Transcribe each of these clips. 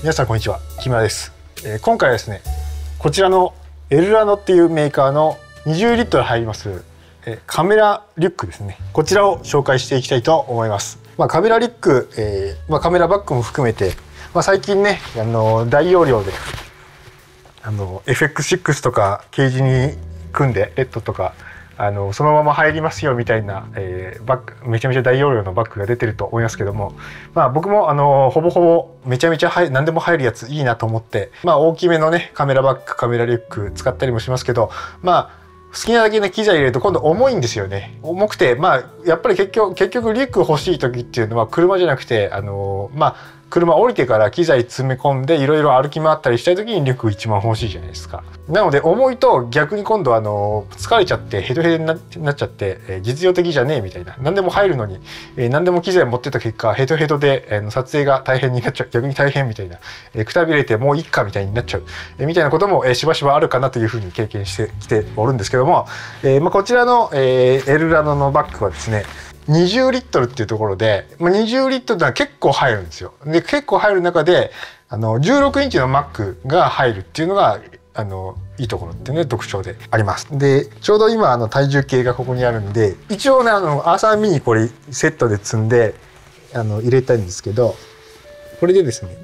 皆さんこんにちは、木村です。今回はですね、こちらのエルラノっていうメーカーの20リットル入りますカメラリュックですね。こちらを紹介していきたいと思います。カメラリュック、カメラバッグも含めて、最近ね、大容量でFX6 とかケージに組んでレッドとかそのまま入りますよみたいな、バッグめちゃめちゃ大容量のバッグが出てると思いますけども、僕もほぼほぼめちゃめちゃ何でも入るやついいなと思って、大きめのねカメラバッグカメラリュック使ったりもしますけど、好きなだけね機材入れると今度重いんですよね。重くてやっぱり結局リュック欲しい時っていうのは車じゃなくて車降りてから機材詰め込んでいろいろ歩き回ったりしたい時にリュック一番欲しいじゃないですか。なので重いと逆に今度疲れちゃってヘドヘドになっちゃって実用的じゃねえみたいな、何でも入るのに何でも機材持ってた結果ヘドヘドで撮影が大変になっちゃう、逆に大変みたいなくたびれてもういっかみたいになっちゃうみたいなこともしばしばあるかなというふうに経験してきておるんですけども、こちらのエルラノのバッグはですね20リットルっていうところで、20リットルは結構入るんですよ。で結構入る中で16インチの Mac が入るっていうのがいいところっていうね特徴であります。でちょうど今体重計がここにあるんで、一応ねアーサーミニこれセットで積んで入れたいんですけど、これでですね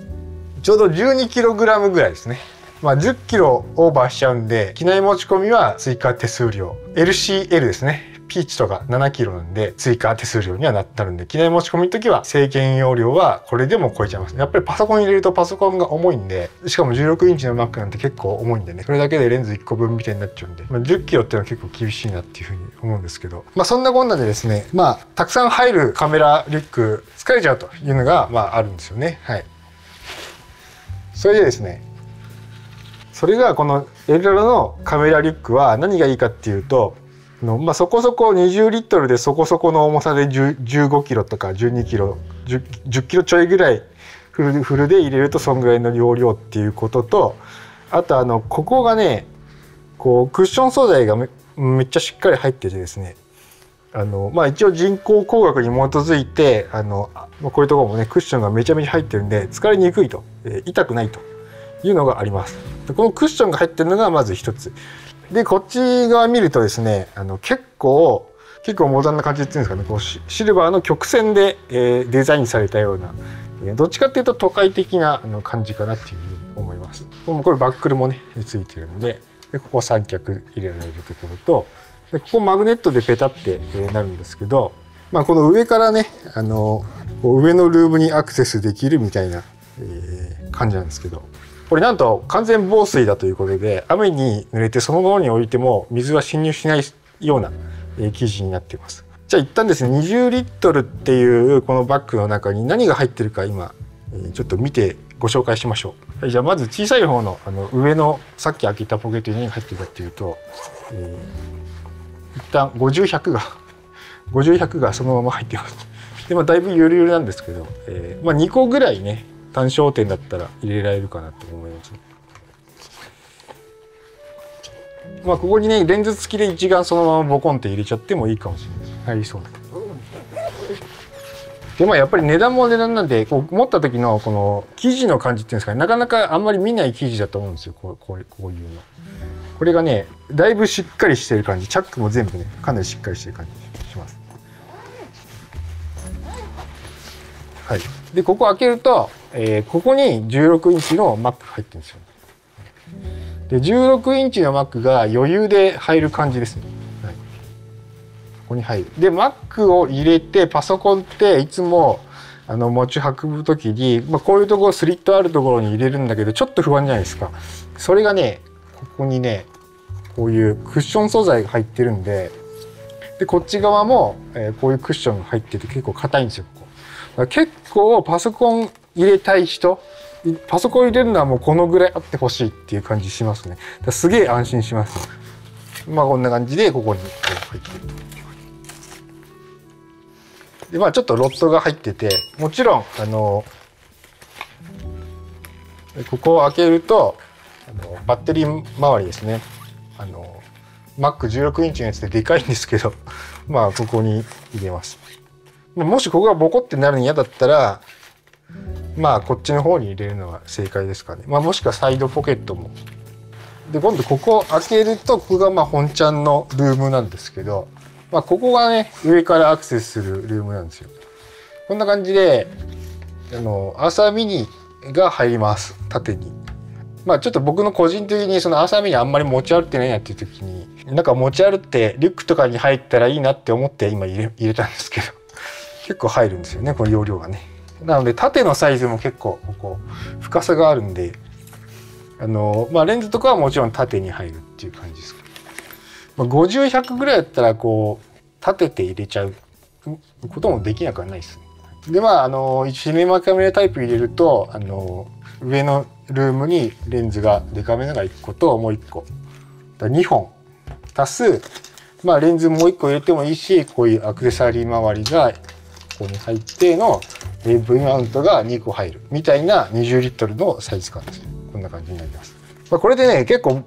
ちょうど 12kg ぐらいですね。10kgオーバーしちゃうんで機内持ち込みは追加手数料 LCL ですね。ピーチとか 7kg なんで追加手数料にはなるんで、機内持ち込みの時は制限容量はこれでも超えちゃいます。やっぱりパソコン入れるとパソコンが重いんで、しかも16インチの Mac なんて結構重いんでね、それだけでレンズ1個分みたいになっちゃうんで、10kg っていうのは結構厳しいなっていうふうに思うんですけど、そんなこんなでですね、たくさん入るカメラリュック疲れちゃうというのがあるんですよね。はい。それでですね、それがこのエルラノのカメラリュックは何がいいかっていうと、そこそこ20リットルでそこそこの重さで15キロとか12キロ10キロちょいぐらいフルで入れるとそんぐらいの容量っていうことと、あとここがねこうクッション素材が めっちゃしっかり入っててですね、一応人工工学に基づいてこういうところもねクッションがめちゃめちゃ入ってるんで疲れにくいと、痛くないというのがあります。このクッションが入ってるのがまず一つで、こっち側見るとですね結構モダンな感じっていうんですかね、こうシルバーの曲線で、デザインされたような、どっちかっていうと都会的な感じかなっていうふうに思います。これバックルもねついてるんで、ここ三脚入れられるところと、でここマグネットでペタって、なるんですけど、この上からね上のルームにアクセスできるみたいな、感じなんですけど、これなんと完全防水だということで雨に濡れてそのままに置いても水は侵入しないような生地になっています。じゃあ一旦ですね20リットルっていうこのバッグの中に何が入ってるか今ちょっと見てご紹介しましょう。じゃあまず小さい方の上のさっき開けたポケットに何が入ってるかっていうと、一旦50、100がそのまま入ってます。でだいぶゆるゆるなんですけど、2個ぐらいね単焦点だったら入れられるかなと思います。ここにねレンズ付きで一眼そのままボコンって入れちゃってもいいかもしれないです。入りそうだけど。でやっぱり値段も値段なんで、こう持った時のこの生地の感じっていうんですかね、なかなかあんまり見ない生地だと思うんですよ。こういうの。これがねだいぶしっかりしてる感じ、チャックも全部ねかなりしっかりしてる感じします。はい。でここ開けるとここに16インチの Mac が入ってるんですよ。で16インチの Mac が余裕で入る感じですね。はい、ここに入る。で Mac を入れてパソコンっていつも持ち運ぶ時に、こういうところスリットあるところに入れるんだけどちょっと不安じゃないですか。それがねここにねこういうクッション素材が入ってるんで、こっち側も、こういうクッションが入ってて結構硬いんですよ。ここ結構パソコン入れたい人、パソコン入れるのはもうこのぐらいあってほしいっていう感じしますね。すげえ安心します。こんな感じでここに入ってると。でちょっとロットが入ってて、もちろんここを開けるとバッテリー周りですね。Mac16 インチのやつででかいんですけどここに入れます。もしここがボコってなるの嫌だったらまあこっちの方に入れるのが正解ですかね。まあ、もしくはサイドポケットも。で今度ここ開けると、ここがまあ本ちゃんのルームなんですけど、まあ、ここがね上からアクセスするルームなんですよ。こんな感じでアーサーミニが入ります、縦に。まあちょっと僕の個人的にそのアーサーミニあんまり持ち歩ってないなっていう時に、なんか持ち歩ってリュックとかに入ったらいいなって思って今入れたんですけど結構入るんですよね、この容量がね。なので縦のサイズも結構ここ深さがあるんで、まあレンズとかはもちろん縦に入るっていう感じです。まあ、50、100ぐらいだったらこう立てて入れちゃうこともできなくはないですね。でまあシネマカメラタイプ入れると上のルームにレンズがデカめのが1個ともう1個2本足す、まあレンズもう1個入れてもいいし、こういうアクセサリー周りがここに入っての V マウントが2個入るみたいな20リットルのサイズ感ですね。こんな感じになります。まあ、これでね結構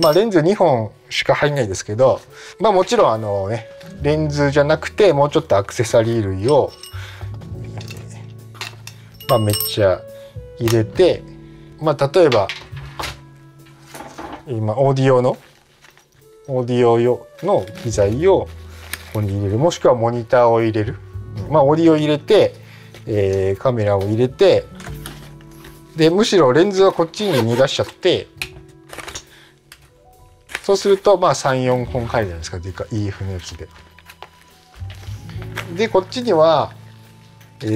まあレンズ2本しか入んないですけど、まあもちろんねレンズじゃなくてもうちょっとアクセサリー類を、まあめっちゃ入れて、まあ例えば今オーディオ用の機材をここに入れる、もしくはモニターを入れる。まあオーディオ入れて、カメラを入れて、でむしろレンズはこっちに逃がしちゃって、そうするとまあ3、4本入るじゃないですか、でかい EF のやつで。でこっちには、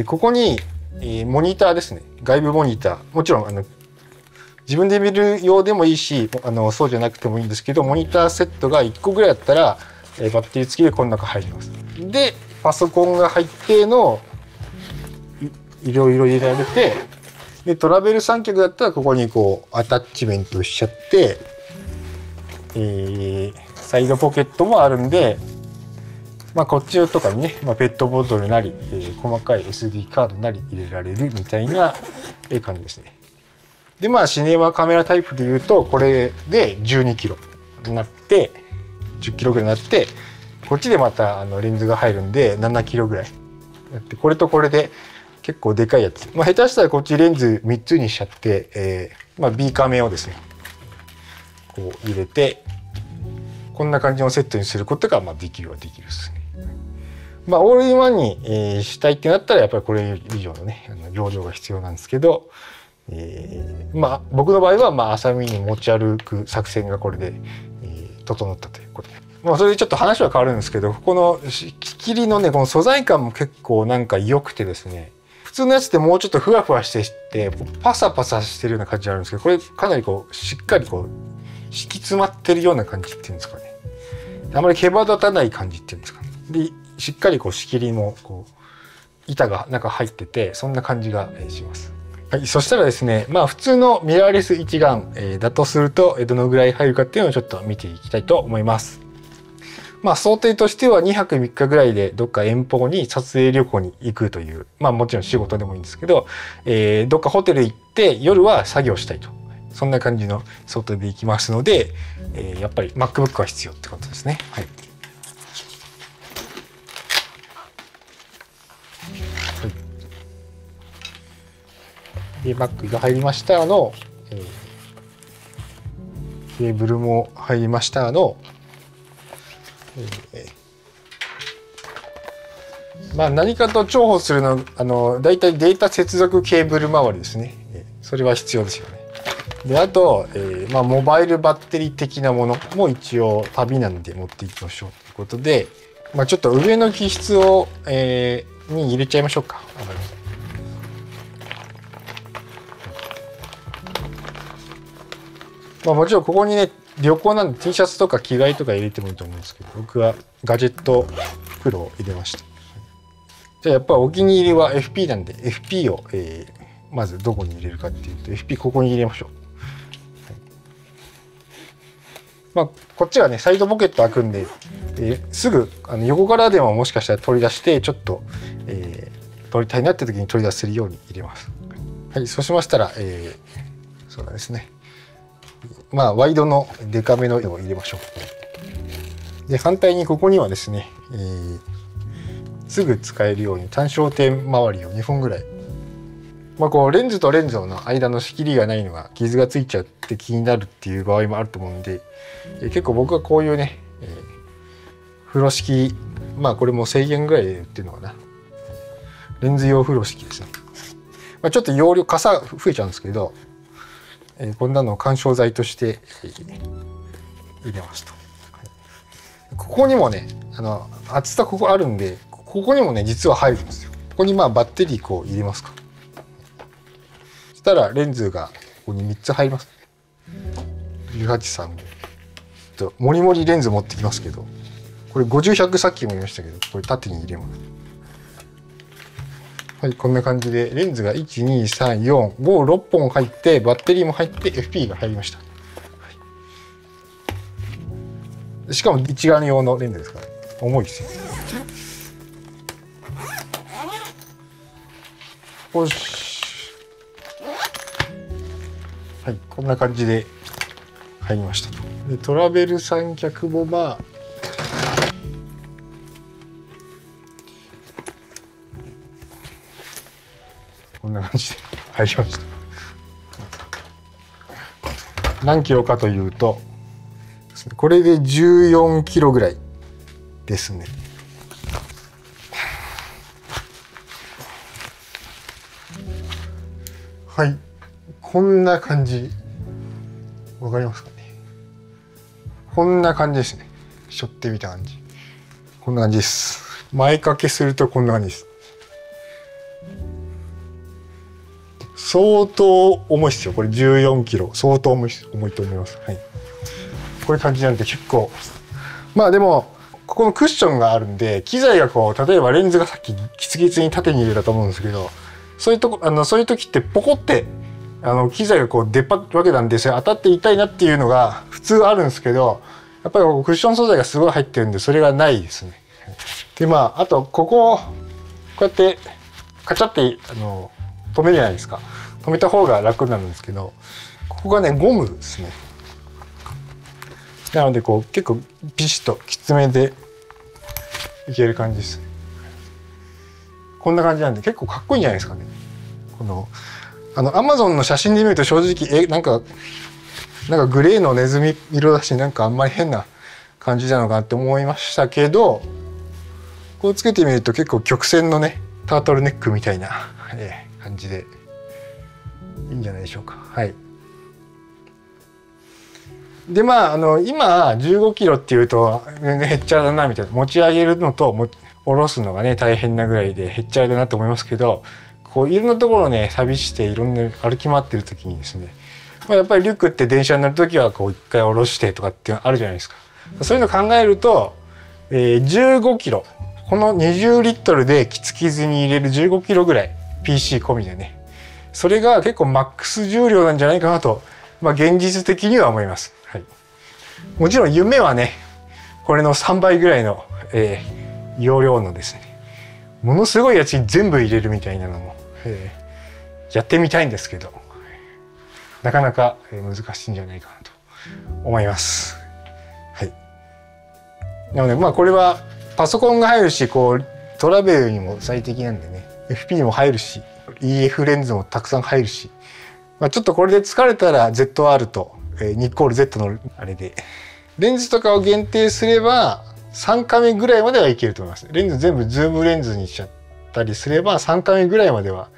ここに、モニターですね、外部モニター、もちろん自分で見る用でもいいしそうじゃなくてもいいんですけど、モニターセットが1個ぐらいだったら、バッテリー付きでこの中入ります。でパソコンが入ってのいろいろ入れられて、でトラベル三脚だったらここにこうアタッチメントしちゃって、サイドポケットもあるんで、まあこっちとかにね、まあ、ペットボトルなり、細かい SD カードなり入れられるみたいな感じですね。でまあシネマカメラタイプでいうとこれで12キロになって10キロぐらいになって、こっちでまたレンズが入るんで7キロぐらいなって、これとこれで結構でかいやつ、まあ、下手したらこっちレンズ3つにしちゃって、まあ、B カメをですねこう入れてこんな感じのセットにすることがまあできるはできるですね。まあオールインワンに、したいってなったらやっぱりこれ以上のね容量が必要なんですけど、まあ僕の場合はまあアサミに持ち歩く作戦がこれで、整ったということで、まあそれでちょっと話は変わるんですけど、この仕切りのねこの素材感も結構なんか良くてですね、普通のやつってもうちょっとふわふわしてパサパサしてるような感じがあるんですけど、これかなりこうしっかりこう敷き詰まってるような感じっていうんですかね、あまり毛羽立たない感じっていうんですかね。でしっかりこう仕切りもこう板が中入ってて、そんな感じがします。はい、そしたらですね、まあ普通のミラーレス一眼、だとするとどのぐらい入るかっていうのをちょっと見ていきたいと思います。まあ想定としては2泊3日ぐらいでどっか遠方に撮影旅行に行くという、まあもちろん仕事でもいいんですけど、どっかホテル行って夜は作業したいと、そんな感じの想定で行きますので、やっぱり MacBook は必要ってことですね。はい。で Mac が入りましたケーブルも入りましたまあ何かと重宝するのだいたいデータ接続ケーブル周りですね。それは必要ですよね。であと、まあ、モバイルバッテリー的なものも一応旅なんで持っていきましょうということで、まあ、ちょっと上の機室を、に入れちゃいましょうか。まあ、もちろんここにね旅行なんで T シャツとか着替えとか入れてもいいと思うんですけど、僕はガジェット袋を入れました。じゃあやっぱりお気に入りは FP なんで FP を、まずどこに入れるかっていうと FP ここに入れましょう。まあ、こっちはねサイドポケット開くんで、すぐ横からでももしかしたら取り出してちょっと、取りたいなって時に取り出せるように入れます。はい、そうしましたら、そうですね、まあワイドのデカめのを入れましょう。で反対にここにはですね、すぐ使えるように単焦点周りを2本ぐらいまあこうレンズとレンズの間の仕切りがないのが傷がついちゃって気になるっていう場合もあると思うんで、結構僕はこういうね、風呂敷、まあこれも1000円ぐらいで売ってるのかな、レンズ用風呂敷ですね。まあ、ちょっと容量かさ増えちゃうんですけど、こんなのを緩衝材として入れますと。ここにもね、厚さここあるんで、ここにもね実は入るんですよ。ここにまあバッテリーこう入れますか。そしたらレンズがここに3つ入ります。1835。とモリモリレンズ持ってきますけど、これ50-100さっきも言いましたけど、これ縦に入れます。はい、こんな感じでレンズが12345 6本入ってバッテリーも入って FP が入りました。はい、しかも一眼用のレンズですから、ね、重いですよ。よし。はい、こんな感じで入りましたと。でトラベル三脚もまあこんな感じで入りました。何キロかというと、これで14キロぐらいですね。はい、こんな感じ。わかりますかね。こんな感じですね。背負ってみた感じ。こんな感じです。前掛けするとこんな感じです。相当重いですよ。これ14キロ。相当重いと思います。はい。こういう感じなんで結構。まあでも、ここのクッションがあるんで、機材がこう、例えばレンズがさっきキツキツに縦に入れたと思うんですけど、そういうとこ、そういう時ってポコって、機材がこう出っ張るわけなんで、それ当たって痛いなっていうのが普通あるんですけど、やっぱりクッション素材がすごい入ってるんで、それがないですね。で、まあ、あと、ここ、こうやって、カチャって、止めるじゃないですか。止めた方が楽になるんですけど、ここがね、ゴムですね。なので、こう、結構ピシッときつめでいける感じです。こんな感じなんで、結構かっこいいんじゃないですかね。この、Amazon の写真で見ると正直、なんかグレーのネズミ色だし、なんかあんまり変な感じなのかなって思いましたけど、こうつけてみると結構曲線のね、タートルネックみたいな、感じでいいんじゃないでしょうか。はい。で、まあ、今15キロっていうと全然へっちゃらだなみたいな、持ち上げるのと下ろすのがね大変なぐらいでへっちゃらだなと思いますけど、こういろんなところをね旅していろんな歩き回ってる時にですね、まあ、やっぱりリュックって電車に乗る時はこう一回下ろしてとかっていうのあるじゃないですか。そういうの考えると、15キロ、この20リットルでキツキズに入れる15キロぐらい PC 込みでね、それが結構マックス重量なんじゃないかなと、まあ、現実的には思います。はい、もちろん夢はね、これの3倍ぐらいの、容量のですね、ものすごいやつに全部入れるみたいなのも、やってみたいんですけど、なかなか難しいんじゃないかなと思います。はい。なのでまあこれはパソコンが入るし、こうトラベルにも最適なんでね、FP も入るし、EF レンズもたくさん入るし、まあ、ちょっとこれで疲れたら ZR とニッコール Z のあれでレンズとかを限定すれば3カメぐらいまではいけると思います。レンズ全部ズームレンズにしちゃったりすれば3カメぐらいまでは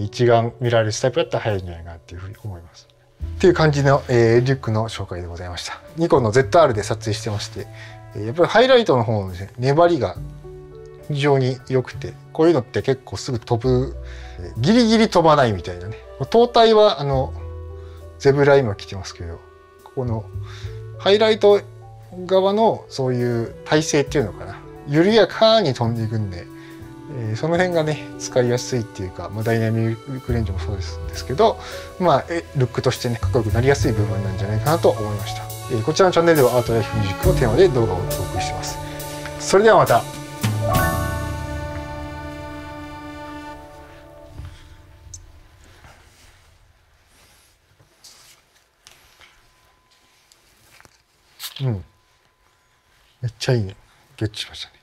一眼ミラーレスタイプだったら入るんじゃないかなっていうふうに思います。っていう感じの、リュックの紹介でございました。ニコンの ZR で撮影してまして、やっぱりハイライトの方のですね、粘りが非常に良くて、こういうのって結構すぐ飛ぶ、ギリギリ飛ばないみたいなね。灯体はゼブラ今来てますけど、ここのハイライト側のそういう体勢っていうのかな、緩やかに飛んでいくんで、その辺がね使いやすいっていうか、まあ、ダイナミックレンジもそうですけど、まあルックとしてねかっこよくなりやすい部分なんじゃないかなと思いました。こちらのチャンネルではアートライフミュージックのテーマで動画をお送りしています。それではまた。うん、めっちゃいいね。ゲッチしましたね。